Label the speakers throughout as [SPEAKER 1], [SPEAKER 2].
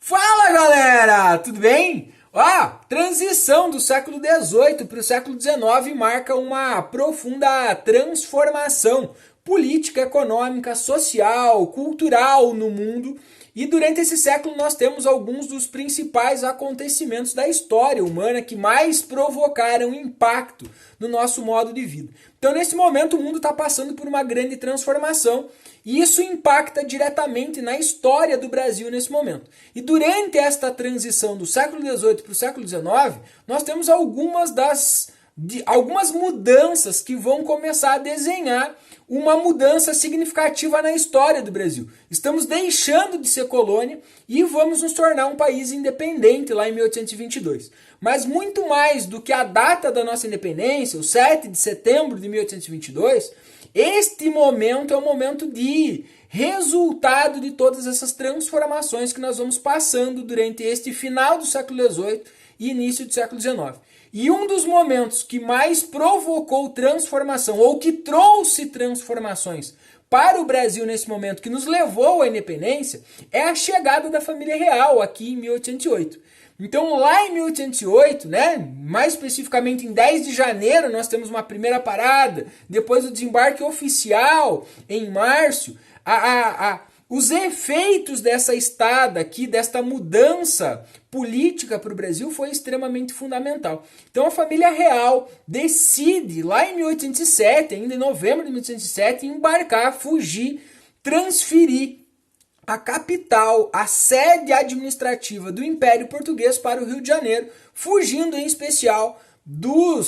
[SPEAKER 1] Fala galera, tudo bem? Transição do século XVIII para o século XIX marca uma profunda transformação política, econômica, social, cultural no mundo. E durante esse século nós temos alguns dos principais acontecimentos da história humana que mais provocaram impacto no nosso modo de vida. Então, nesse momento, o mundo está passando por uma grande transformação e isso impacta diretamente na história do Brasil nesse momento. E durante esta transição do século XVIII para o século XIX, nós temos algumas mudanças que vão começar a desenhar uma mudança significativa na história do Brasil. Estamos deixando de ser colônia e vamos nos tornar um país independente lá em 1822. Mas muito mais do que a data da nossa independência, o 7 de setembro de 1822, este momento é um momento de resultado de todas essas transformações que nós vamos passando durante este final do século XVIII e início do século XIX. E um dos momentos que mais provocou transformação, ou que trouxe transformações para o Brasil nesse momento, que nos levou à independência, é a chegada da família real aqui em 1808. Então lá em 1808, mais especificamente em 10 de janeiro, nós temos uma primeira parada, depois o desembarque oficial em março, os efeitos dessa estada aqui, desta mudança política para o Brasil foi extremamente fundamental. Então a família real decide, lá em 1807, ainda em novembro de 1807, embarcar, fugir, transferir a capital, a sede administrativa do Império Português para o Rio de Janeiro, fugindo em especial do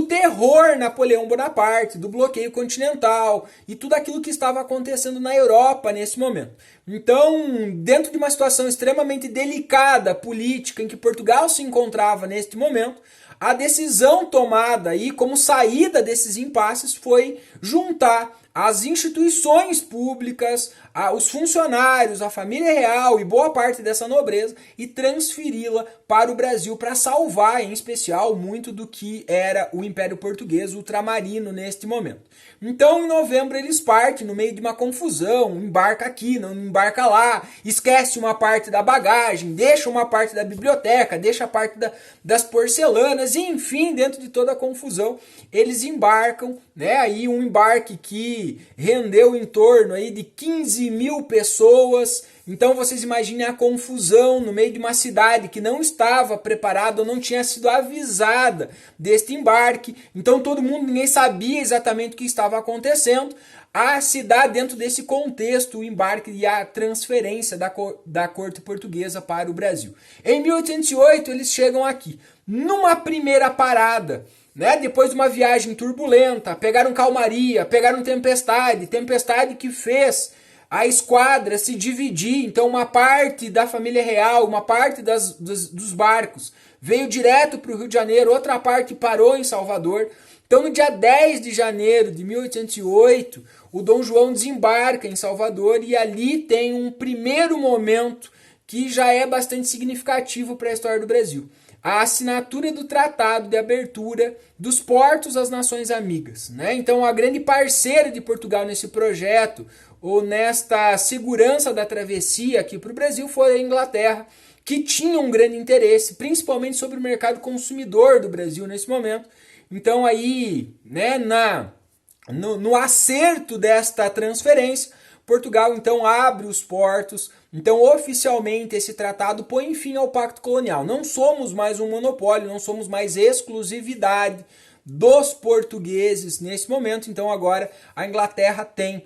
[SPEAKER 1] terror Napoleão Bonaparte, do bloqueio continental e tudo aquilo que estava acontecendo na Europa nesse momento. Então, dentro de uma situação extremamente delicada política em que Portugal se encontrava neste momento, a decisão tomada aí como saída desses impasses foi juntar as instituições públicas, os funcionários, a família real e boa parte dessa nobreza e transferi-la para o Brasil para salvar, em especial, muito do que era o Império Português ultramarino neste momento. Então, em novembro, eles partem no meio de uma confusão, embarca aqui, não embarca lá, esquece uma parte da bagagem, deixa uma parte da biblioteca, deixa a parte das porcelanas, e enfim, dentro de toda a confusão, eles embarcam, aí um embarque que rendeu em torno aí de 15 mil pessoas. Então vocês imaginem a confusão no meio de uma cidade que não estava preparada ou não tinha sido avisada deste embarque. Então todo mundo, ninguém sabia exatamente o que estava acontecendo. A cidade, dentro desse contexto, o embarque e a transferência da corte portuguesa para o Brasil. Em 1808 eles chegam aqui. Numa primeira parada, depois de uma viagem turbulenta, pegaram calmaria, pegaram tempestade que fez a esquadra se dividir. Então uma parte da família real, uma parte dos barcos veio direto para o Rio de Janeiro, outra parte parou em Salvador. Então no dia 10 de janeiro de 1808, o Dom João desembarca em Salvador e ali tem um primeiro momento que já é bastante significativo para a história do Brasil. A assinatura do Tratado de Abertura dos Portos às Nações Amigas. Então a grande parceira de Portugal nesse projeto, ou nesta segurança da travessia aqui para o Brasil, foi a Inglaterra, que tinha um grande interesse, principalmente sobre o mercado consumidor do Brasil nesse momento. Então aí, no acerto desta transferência, Portugal então abre os portos. Então oficialmente esse tratado põe fim ao pacto colonial. Não somos mais um monopólio, não somos mais exclusividade dos portugueses nesse momento. Então agora a Inglaterra tem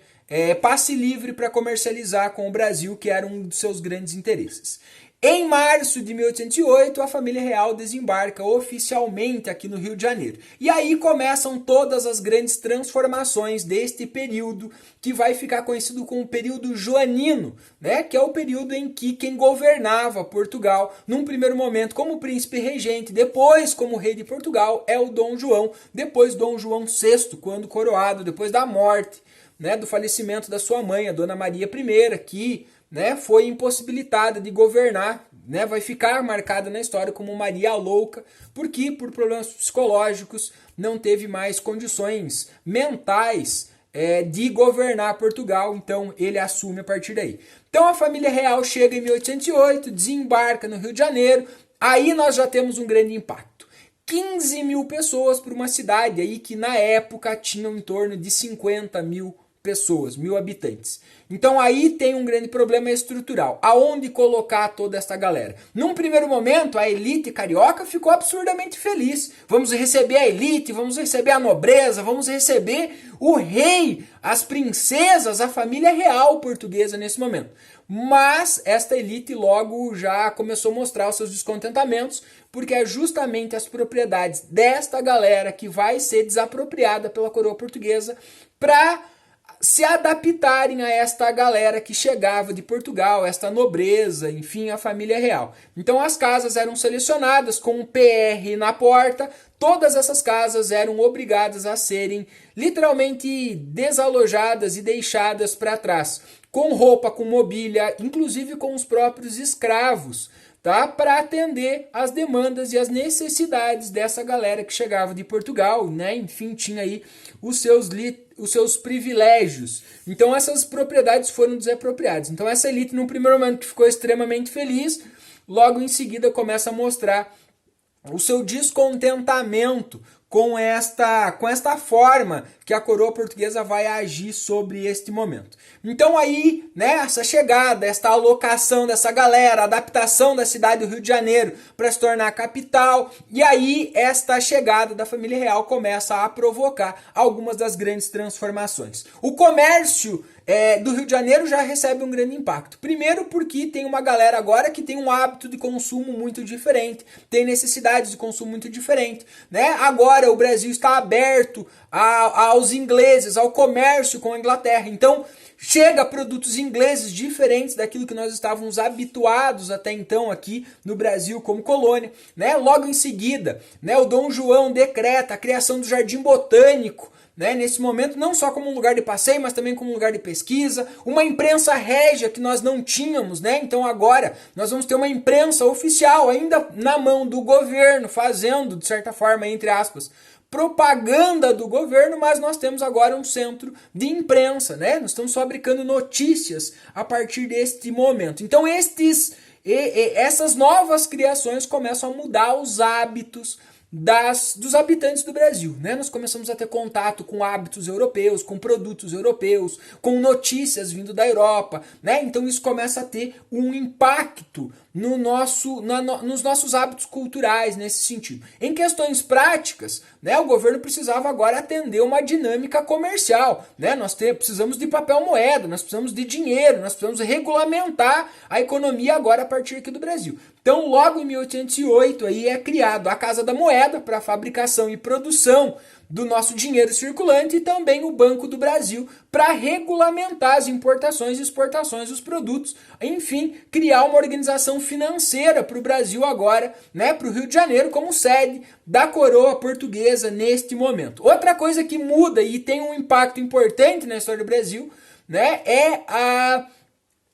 [SPEAKER 1] passe livre para comercializar com o Brasil, que era um dos seus grandes interesses. Em março de 1808, a família real desembarca oficialmente aqui no Rio de Janeiro. E aí começam todas as grandes transformações deste período, que vai ficar conhecido como o período joanino, que é o período em que quem governava Portugal, num primeiro momento como príncipe regente, depois como rei de Portugal, é o Dom João, depois Dom João VI, quando coroado, depois da morte, do falecimento da sua mãe, a Dona Maria I, que foi impossibilitada de governar, vai ficar marcada na história como Maria a Louca, porque por problemas psicológicos não teve mais condições mentais de governar Portugal, então ele assume a partir daí. Então a família real chega em 1808, desembarca no Rio de Janeiro, aí nós já temos um grande impacto. 15 mil pessoas para uma cidade aí que na época tinha em torno de 50 mil pessoas, 1.000 habitantes. Então aí tem um grande problema estrutural. Aonde colocar toda essa galera? Num primeiro momento, a elite carioca ficou absurdamente feliz. Vamos receber a elite, vamos receber a nobreza, vamos receber o rei, as princesas, a família real portuguesa nesse momento. Mas esta elite logo já começou a mostrar os seus descontentamentos, porque é justamente as propriedades desta galera que vai ser desapropriada pela coroa portuguesa para se adaptarem a esta galera que chegava de Portugal, esta nobreza, enfim, a família real. Então as casas eram selecionadas com um PR na porta, todas essas casas eram obrigadas a serem literalmente desalojadas e deixadas para trás, com roupa, com mobília, inclusive com os próprios escravos, tá? Para atender as demandas e as necessidades dessa galera que chegava de Portugal, né? Enfim, tinha aí os seus privilégios. Então essas propriedades foram desapropriadas. Então essa elite, no primeiro momento, que ficou extremamente feliz, logo em seguida começa a mostrar o seu descontentamento com esta forma que a coroa portuguesa vai agir sobre este momento. Então aí, né, essa chegada, esta alocação dessa galera, adaptação da cidade do Rio de Janeiro para se tornar capital, e aí esta chegada da família real começa a provocar algumas das grandes transformações. O comércio do Rio de Janeiro já recebe um grande impacto. Primeiro porque tem uma galera agora que tem um hábito de consumo muito diferente, tem necessidades de consumo muito diferente, né? Agora o Brasil está aberto aos ingleses, ao comércio com a Inglaterra. Então chega produtos ingleses diferentes daquilo que nós estávamos habituados até então aqui no Brasil como colônia, né? Logo em seguida, né, o Dom João decreta a criação do Jardim Botânico, né, nesse momento, não só como um lugar de passeio, mas também como um lugar de pesquisa, uma imprensa régia que nós não tínhamos, né? Então agora nós vamos ter uma imprensa oficial, ainda na mão do governo, fazendo, de certa forma, entre aspas, propaganda do governo, mas nós temos agora um centro de imprensa, né? Nós estamos fabricando notícias a partir deste momento. Então essas novas criações começam a mudar os hábitos dos habitantes do Brasil, né? Nós começamos a ter contato com hábitos europeus, com produtos europeus, com notícias vindo da Europa, né? Então isso começa a ter um impacto nos nossos hábitos culturais nesse sentido. Em questões práticas, né, o governo precisava agora atender uma dinâmica comercial, né? Nós precisamos de papel moeda, nós precisamos de dinheiro, nós precisamos regulamentar a economia agora a partir aqui do Brasil. Então, logo em 1808 aí é criado a Casa da Moeda para a fabricação e produção do nosso dinheiro circulante e também o Banco do Brasil para regulamentar as importações e exportações dos produtos. Enfim, criar uma organização financeira para o Brasil agora, né, para o Rio de Janeiro como sede da coroa portuguesa neste momento. Outra coisa que muda e tem um impacto importante na história do Brasil, né, é a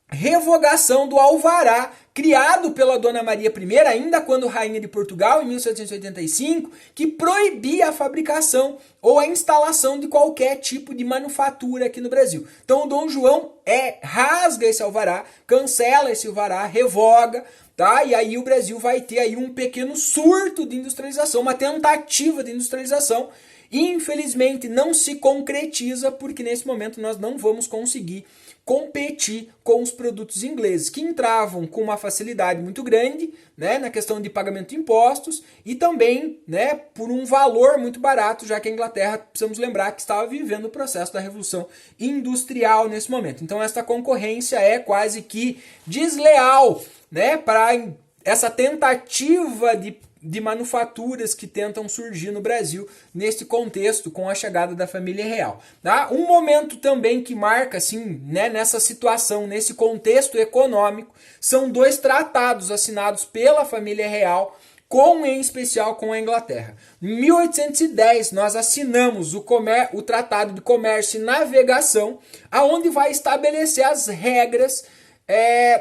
[SPEAKER 1] revogação do alvará criado pela Dona Maria I, ainda quando rainha de Portugal, em 1785, que proibia a fabricação ou a instalação de qualquer tipo de manufatura aqui no Brasil. Então o Dom João rasga esse alvará, cancela esse alvará, revoga, tá? E aí o Brasil vai ter aí um pequeno surto de industrialização, uma tentativa de industrialização. Infelizmente não se concretiza porque nesse momento nós não vamos conseguir competir com os produtos ingleses, que entravam com uma facilidade muito grande, né, na questão de pagamento de impostos e também, né, por um valor muito barato, já que a Inglaterra, precisamos lembrar, que estava vivendo o processo da Revolução Industrial nesse momento. Então essa concorrência é quase que desleal, né, para essa tentativa de manufaturas que tentam surgir no Brasil nesse contexto com a chegada da família real. Tá? Um momento também que marca assim, né, nessa situação, nesse contexto econômico, são 2 tratados assinados pela família real, em especial com a Inglaterra. Em 1810 nós assinamos o Tratado de Comércio e Navegação, aonde vai estabelecer as regras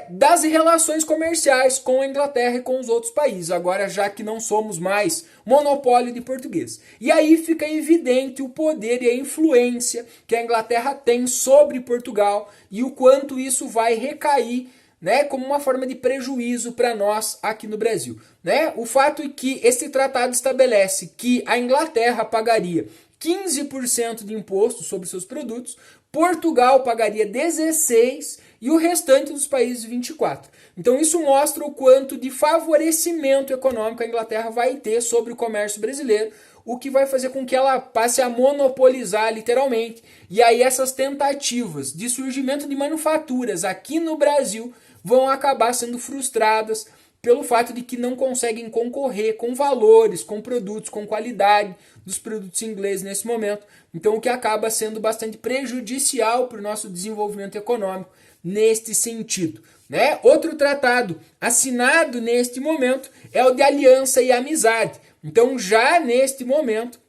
[SPEAKER 1] das relações comerciais com a Inglaterra e com os outros países, agora já que não somos mais monopólio de português. E aí fica evidente o poder e a influência que a Inglaterra tem sobre Portugal e o quanto isso vai recair, né, como uma forma de prejuízo para nós aqui no Brasil. Né? O fato é que esse tratado estabelece que a Inglaterra pagaria 15% de imposto sobre seus produtos, Portugal pagaria 16% e o restante dos países 24%. Então isso mostra o quanto de favorecimento econômico a Inglaterra vai ter sobre o comércio brasileiro, o que vai fazer com que ela passe a monopolizar literalmente. E aí essas tentativas de surgimento de manufaturas aqui no Brasil vão acabar sendo frustradas pelo fato de que não conseguem concorrer com valores, com produtos, com qualidade dos produtos ingleses nesse momento. Então o que acaba sendo bastante prejudicial para o nosso desenvolvimento econômico neste sentido. Né? Outro tratado assinado neste momento é o de aliança e amizade. Então já neste momento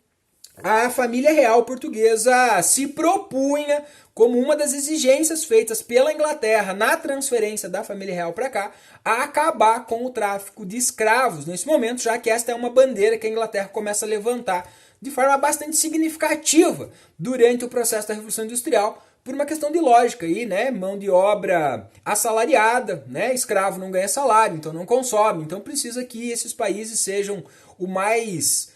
[SPEAKER 1] a família real portuguesa se propunha como uma das exigências feitas pela Inglaterra na transferência da família real para cá, a acabar com o tráfico de escravos nesse momento, já que esta é uma bandeira que a Inglaterra começa a levantar de forma bastante significativa durante o processo da Revolução Industrial, por uma questão de lógica aí, né? Mão de obra assalariada, né? Escravo não ganha salário, então não consome, então precisa que esses países sejam o mais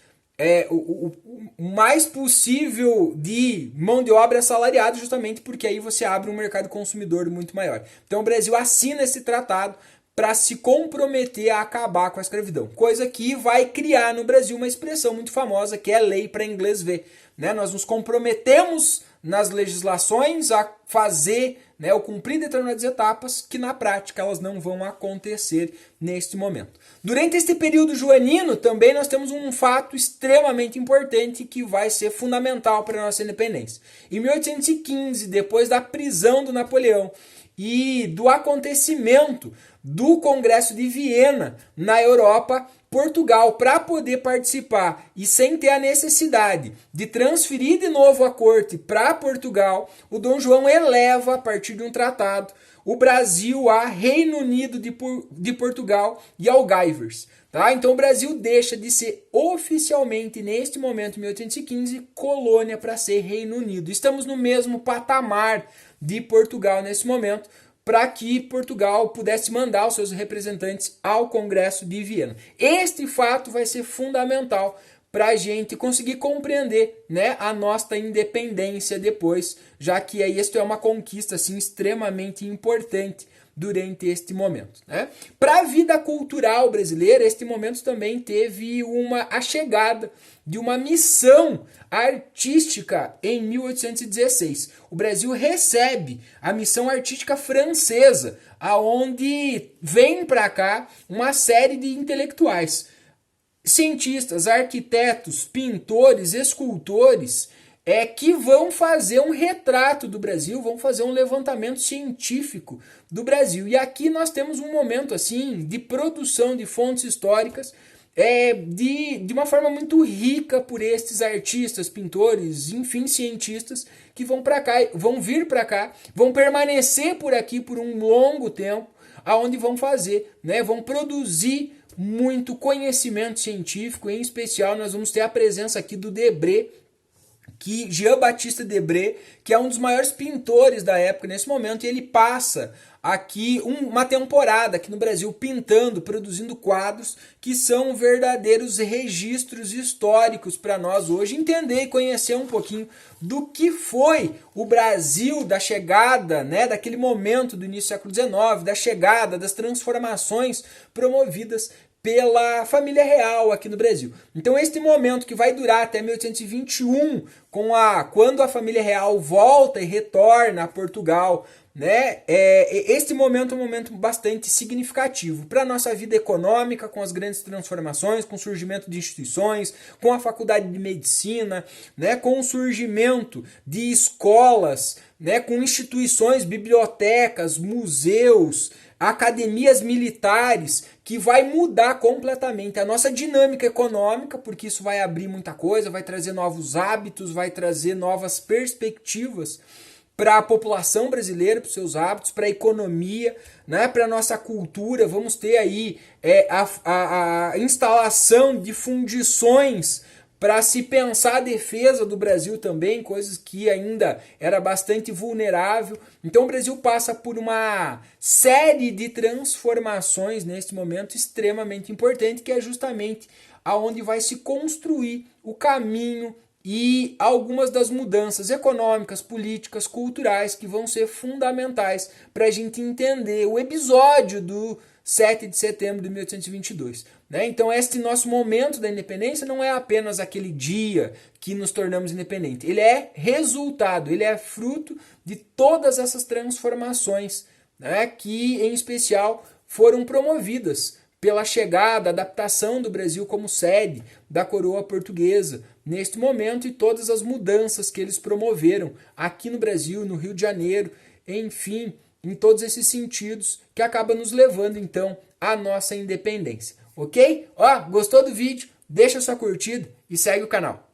[SPEAKER 1] possível de mão de obra assalariada, justamente porque aí você abre um mercado consumidor muito maior. Então o Brasil assina esse tratado para se comprometer a acabar com a escravidão, coisa que vai criar no Brasil uma expressão muito famosa que é lei para inglês ver. Né? Nós nos comprometemos nas legislações a fazer, né, ou cumprir determinadas etapas que na prática elas não vão acontecer neste momento. Durante este período joanino também nós temos um fato extremamente importante que vai ser fundamental para a nossa independência. Em 1815, depois da prisão do Napoleão e do acontecimento do Congresso de Viena na Europa, Portugal, para poder participar e sem ter a necessidade de transferir de novo a corte para Portugal, o Dom João eleva, a partir de um tratado, o Brasil a Reino Unido de Portugal e Algarves. Tá? Então o Brasil deixa de ser oficialmente, neste momento, em 1815, colônia para ser Reino Unido. Estamos no mesmo patamar de Portugal nesse momento, para que Portugal pudesse mandar os seus representantes ao Congresso de Viena. Este fato vai ser fundamental para a gente conseguir compreender, né, a nossa independência depois, já que isto é uma conquista assim, extremamente importante durante este momento. Né? Para a vida cultural brasileira, este momento também teve a chegada de uma missão artística em 1816. O Brasil recebe a missão artística francesa, aonde vem para cá uma série de intelectuais, cientistas, arquitetos, pintores, escultores, que vão fazer um retrato do Brasil, vão fazer um levantamento científico do Brasil. E aqui nós temos um momento assim de produção de fontes históricas de uma forma muito rica por estes artistas, pintores, enfim, cientistas que vão para cá, vão vir para cá, vão permanecer por aqui por um longo tempo, aonde vão fazer, né, vão produzir muito conhecimento científico. Em especial nós vamos ter a presença aqui do Debré, Jean-Baptiste Debré, que é um dos maiores pintores da época nesse momento, e ele passa aqui uma temporada aqui no Brasil pintando, produzindo quadros que são verdadeiros registros históricos para nós hoje entender e conhecer um pouquinho do que foi o Brasil, da chegada, né, daquele momento do início do século XIX, da chegada, das transformações promovidas pela família real aqui no Brasil. Então este momento que vai durar até 1821, quando a família real volta e retorna a Portugal, né? Este momento é um momento bastante significativo para a nossa vida econômica, com as grandes transformações, com o surgimento de instituições, com a faculdade de medicina, né? Com o surgimento de escolas, né? Com instituições, bibliotecas, museus, academias militares, que vai mudar completamente a nossa dinâmica econômica, porque isso vai abrir muita coisa, vai trazer novos hábitos, vai trazer novas perspectivas para a população brasileira, para os seus hábitos, para a economia, né, para a nossa cultura. Vamos ter aí a instalação de fundições para se pensar a defesa do Brasil também, coisas que ainda era bastante vulnerável. Então o Brasil passa por uma série de transformações neste momento extremamente importante, que é justamente aonde vai se construir o caminho e algumas das mudanças econômicas, políticas, culturais que vão ser fundamentais para a gente entender o episódio do 7 de setembro de 1822. Né? Então este nosso momento da independência não é apenas aquele dia que nos tornamos independentes. Ele é resultado, ele é fruto de todas essas transformações, né, que em especial foram promovidas pela chegada, adaptação do Brasil como sede da coroa portuguesa neste momento e todas as mudanças que eles promoveram aqui no Brasil, no Rio de Janeiro, enfim, em todos esses sentidos que acaba nos levando então à nossa independência, ok? Ó, gostou do vídeo? Deixa sua curtida e segue o canal.